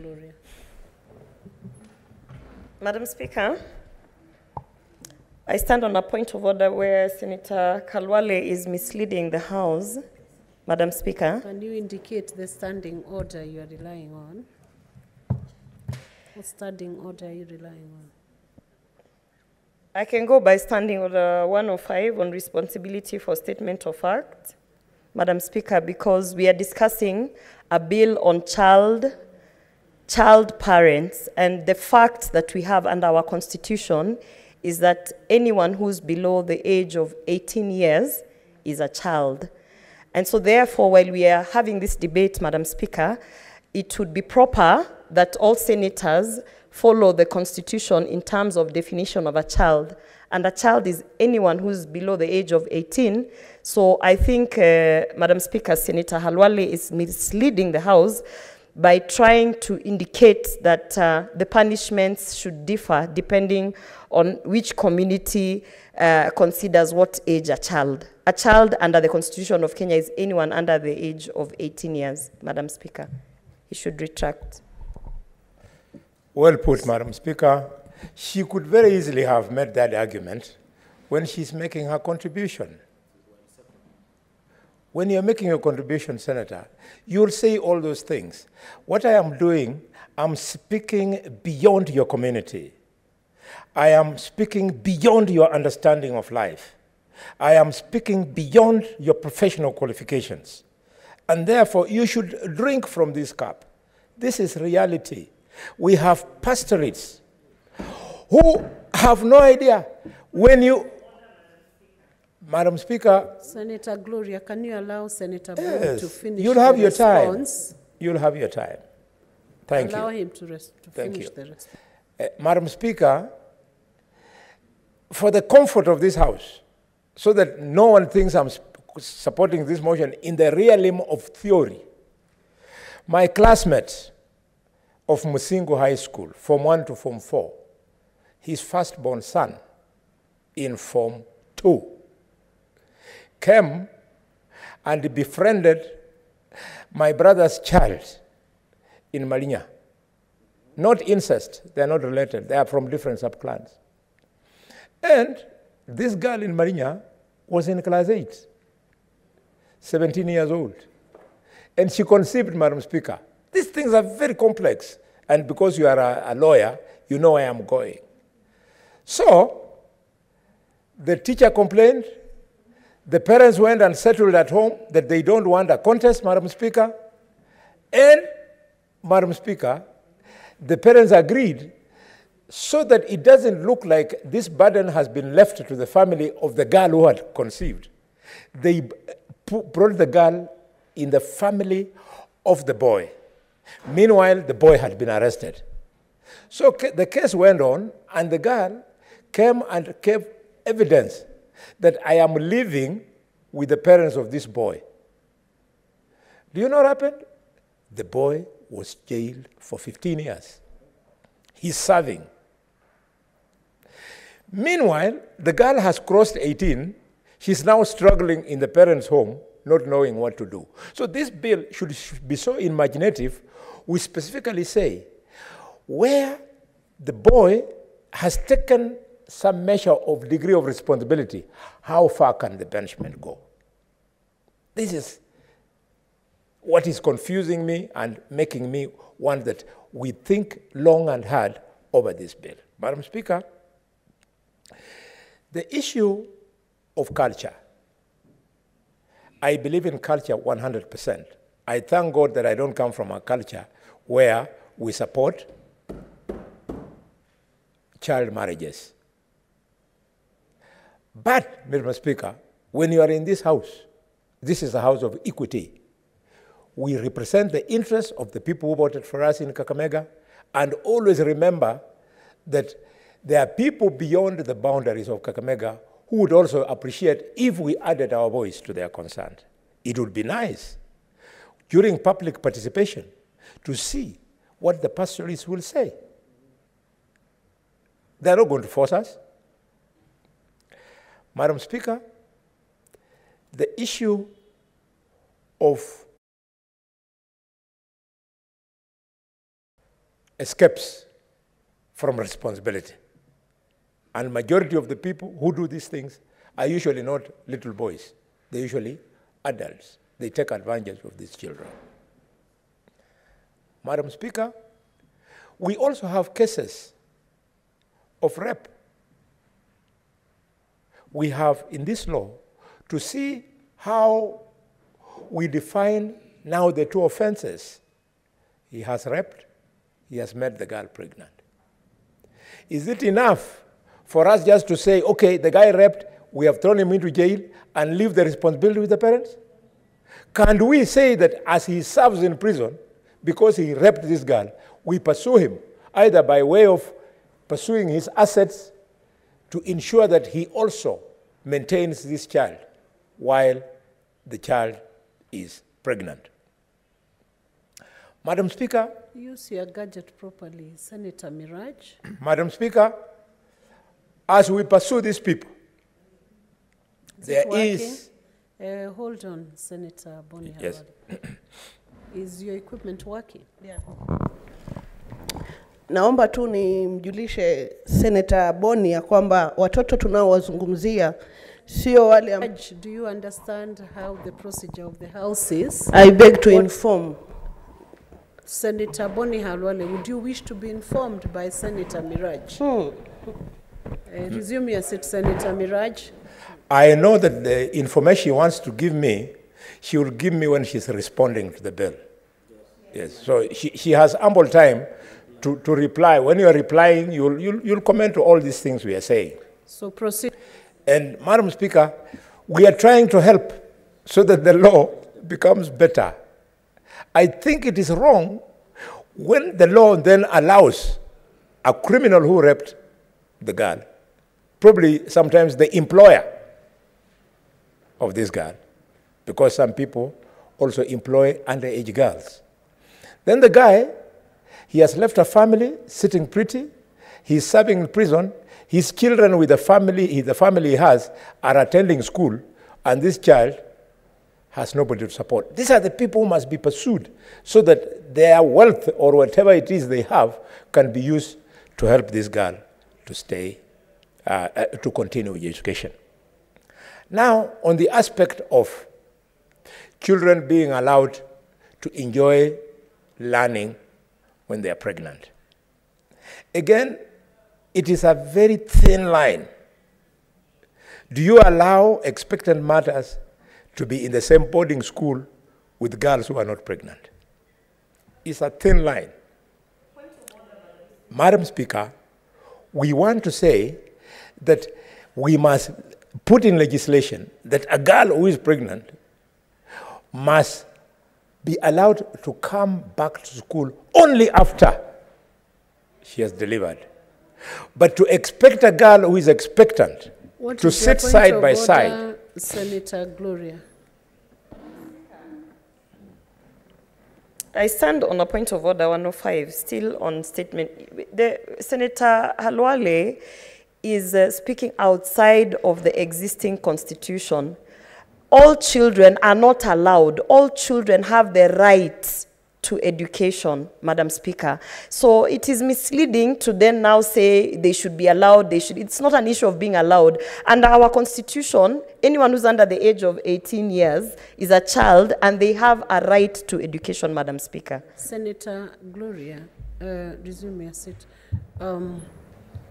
Gloria. Madam Speaker, I stand on a point of order where Senator Khalwale is misleading the House. Madam Speaker. Can you indicate the standing order you are relying on? What standing order are you relying on? I can go by Standing Order 105 on responsibility for statement of fact, Madam Speaker, because we are discussing a bill on child parents, and the fact that we have under our Constitution is that anyone who's below the age of 18 years is a child. And so therefore, while we are having this debate, Madam Speaker, it would be proper that all senators follow the Constitution in terms of definition of a child. And a child is anyone who's below the age of 18. So I think, Madam Speaker, Senator Khalwale is misleading the House by trying to indicate that the punishments should differ depending on which community considers what age a child. A child under the Constitution of Kenya is anyone under the age of 18 years, Madam Speaker. He should retract. Well put, Madam Speaker. She could very easily have made that argument when she's making her contribution. When you're making your contribution, Senator, you'll say all those things. What I am doing, I'm speaking beyond your community. I am speaking beyond your understanding of life. I am speaking beyond your professional qualifications. And therefore, you should drink from this cup. This is reality. We have pastorates who have no idea. When you... Madam Speaker... Senator Gloria, can you allow Senator Bloom to finish You'll have the your response? time. You'll have your time. Thank you. Allow him to finish the response. Madam Speaker, for the comfort of this House, so that no one thinks I'm supporting this motion in the realm of theory, my classmate of Musingo High School, Form 1 to Form 4, his firstborn son in Form 2, came and befriended my brother's child in Malinya. Not incest, they are not related, they are from different subclans. And this girl in Malinya was in class 8, 17 years old. And she conceived, Madam Speaker. These things are very complex. And because you are a lawyer, you know where I'm going. So, the teacher complained. The parents went and settled at home that they don't want a contest, Madam Speaker. And, Madam Speaker, the parents agreed so that it doesn't look like this burden has been left to the family of the girl who had conceived. They brought the girl in the family of the boy. Meanwhile, the boy had been arrested. So the case went on, and the girl came and gave evidence that I am living with the parents of this boy. Do you know what happened? The boy was jailed for 15 years. He's serving. Meanwhile, the girl has crossed 18. She's now struggling in the parents' home, not knowing what to do. So this bill should be so imaginative. We specifically say, where the boy has taken some measure of degree of responsibility, how far can the punishment go? This is what is confusing me and making me want that we think long and hard over this bill. Madam Speaker, the issue of culture, I believe in culture 100%. I thank God that I don't come from a culture where we support child marriages. But, Mr. Speaker, when you are in this House, this is a house of equity. We represent the interests of the people who voted for us in Kakamega, and always remember that there are people beyond the boundaries of Kakamega who would also appreciate if we added our voice to their concern. It would be nice during public participation to see what the pastoralists will say. They're not going to force us. Madam Speaker, the issue of escapes from responsibility. And majority of the people who do these things are usually not little boys. They're usually adults. They take advantage of these children. Madam Speaker, we also have cases of rape. We have in this law to see how we define now the two offenses. He has raped, he has made the girl pregnant. Is it enough for us just to say, okay, the guy raped, we have thrown him into jail and leave the responsibility with the parents? Can we say that as he serves in prison, because he raped this girl, we pursue him, either by way of pursuing his assets to ensure that he also maintains this child while the child is pregnant? Madam Speaker. Use your gadget properly, Senator Miraj. Madam Speaker, as we pursue these people, there is... hold on, Senator Boni. Yes. Is your equipment working? Yeah. Naomba tu nimjulishe Senator Boni ya kwamba watoto tunaowazungumzia sio wale Do you understand how the procedure of the House is? I beg to inform. Senator Boni Khalwale, would you wish to be informed by Senator Miraj? Resume your seat, Senator Miraj. I know that the information she wants to give me, she will give me when she's responding to the bill. Yes, so she has ample time to reply. When you are replying, you'll comment to all these things we are saying. So proceed. And Madam Speaker, we are trying to help so that the law becomes better. I think it is wrong when the law then allows a criminal who raped the girl, probably sometimes the employer of this girl, because some people also employ underage girls. Then the guy, he has left a family sitting pretty, he's serving in prison, his children with the family he has are attending school, and this child has nobody to support. These are the people who must be pursued so that their wealth or whatever it is they have can be used to help this girl to stay, to continue with education. Now, on the aspect of children being allowed to enjoy learning when they are pregnant. Again, it is a very thin line. Do you allow expectant mothers to be in the same boarding school with girls who are not pregnant? It's a thin line. Madam Speaker, we want to say that we must put in legislation that a girl who is pregnant must be allowed to come back to school only after she has delivered. But to expect a girl who is expectant to sit side by side. Senator Gloria. I stand on a point of order 105, still on statement. Senator Khalwale is speaking outside of the existing constitution. All children are not allowed. All children have the right to education, Madam Speaker. So it is misleading to then now say they should be allowed, it's not an issue of being allowed. Under our constitution, anyone who's under the age of 18 years is a child and they have a right to education, Madam Speaker. Senator Gloria, resume your seat.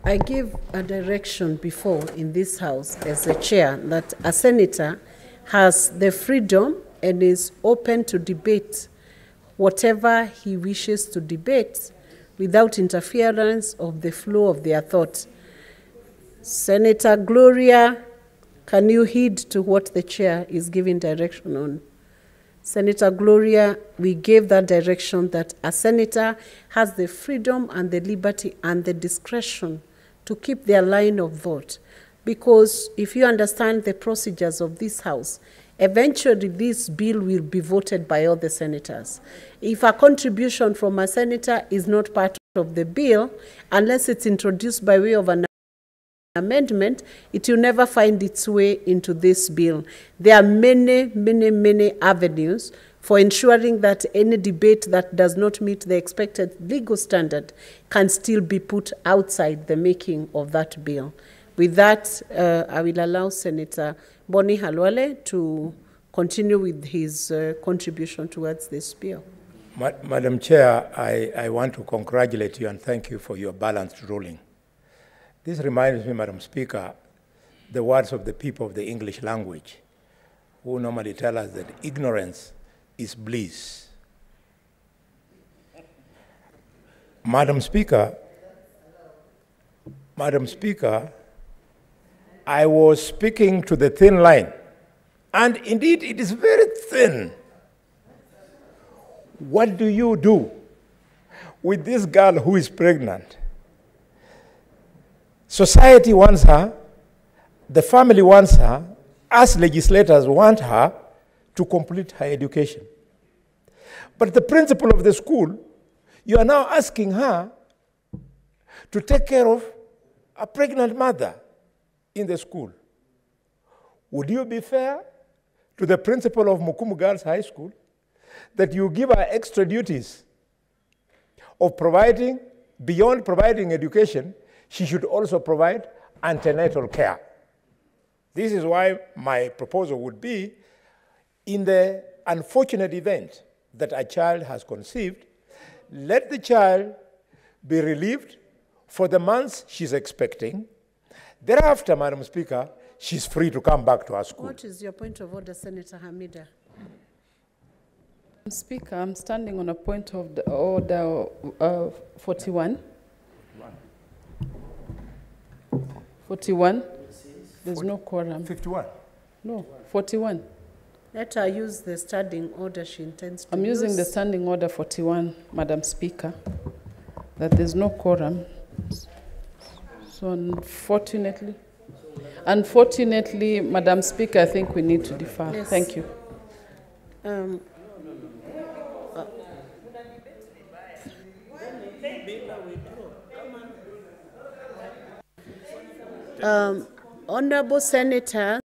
I gave a direction before in this House as a chair that a senator has the freedom and is open to debate whatever he wishes to debate without interference of the flow of their thought. Senator Gloria, can you heed to what the chair is giving direction on? Senator Gloria, we gave that direction that a senator has the freedom and the liberty and the discretion to keep their line of vote. Because if you understand the procedures of this House, eventually this bill will be voted by all the senators. If a contribution from a senator is not part of the bill, unless it's introduced by way of an amendment, it will never find its way into this bill. There are many avenues for ensuring that any debate that does not meet the expected legal standard can still be put outside the making of that bill. With that, I will allow Senator Boni Khalwale to continue with his contribution towards this bill. Madam Chair, I want to congratulate you and thank you for your balanced ruling. This reminds me, Madam Speaker, the words of the people of the English language, who normally tell us that ignorance is bliss. Madam Speaker, I was speaking to the thin line, and indeed it is very thin. What do you do with this girl who is pregnant? Society wants her, the family wants her, us legislators want her to complete her education. But the principal of the school, you are now asking her to take care of a pregnant mother in the school. Would you be fair to the principal of Mukumu Girls High School that you give her extra duties of providing, beyond providing education, she should also provide antenatal care? This is why my proposal would be, in the unfortunate event that a child has conceived, let the child be relieved for the months she's expecting. Thereafter, Madam Speaker, she's free to come back to her school. What is your point of order, Senator Hamida? Speaker, I'm standing on a point of the order 41. 41. There's no quorum. 51. No, 41. Let her use the standing order she intends to use. I'm using the standing order 41, Madam Speaker, that there's no quorum. So unfortunately, Madam Speaker, I think we need to defer. Yes. Thank you. Honorable Senator,